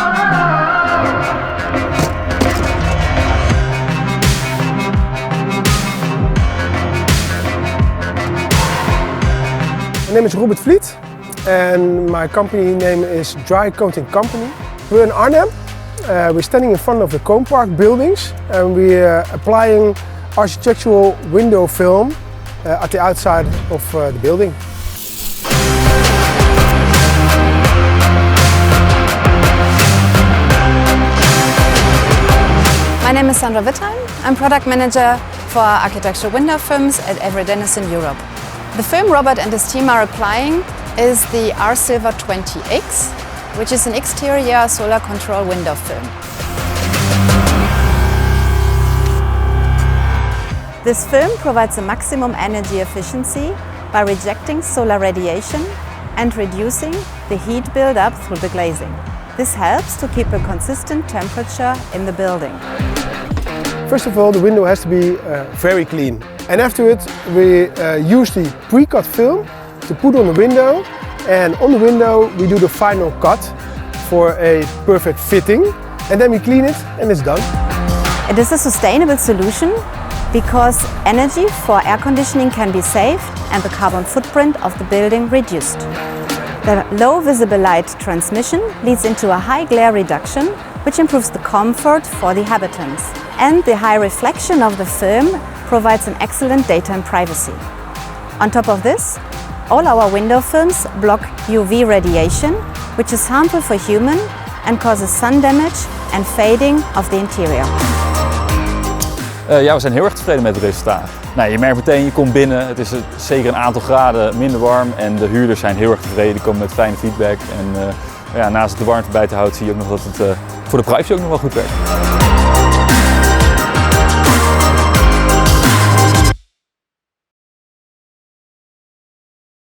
My name is Robert Vliet and my company name is Dry Coating Company. We're in Arnhem. We're standing in front of the Cone Park buildings and we're applying architectural window film at the outside of the building. My name is Sandra Wittheim. I'm product manager for architectural window films at Avery Dennison Europe. The film Robert and his team are applying is the R-Silver 20X, which is an exterior solar control window film. This film provides a maximum energy efficiency by rejecting solar radiation and reducing the heat build-up through the glazing. This helps to keep a consistent temperature in the building. First of all, the window has to be very clean. And after it, we use the pre-cut film to put on the window. And on the window, we do the final cut for a perfect fitting. And then we clean it and it's done. It is a sustainable solution because energy for air conditioning can be saved and the carbon footprint of the building reduced. The low visible light transmission leads into a high glare reduction, which improves the comfort for the inhabitants. And the high reflection of the film provides an excellent daytime privacy. On top of this, all our window films block UV radiation, which is harmful for humans and causes sun damage and fading of the interior. Ja, we zijn heel erg tevreden met het resultaat. Nou, je merkt meteen, je komt binnen, het is zeker een aantal graden minder warm en de huurders zijn heel erg tevreden, die komen met fijne feedback. En naast het de warmte bij te houden zie je ook nog dat het voor de privacy ook nog wel goed werkt.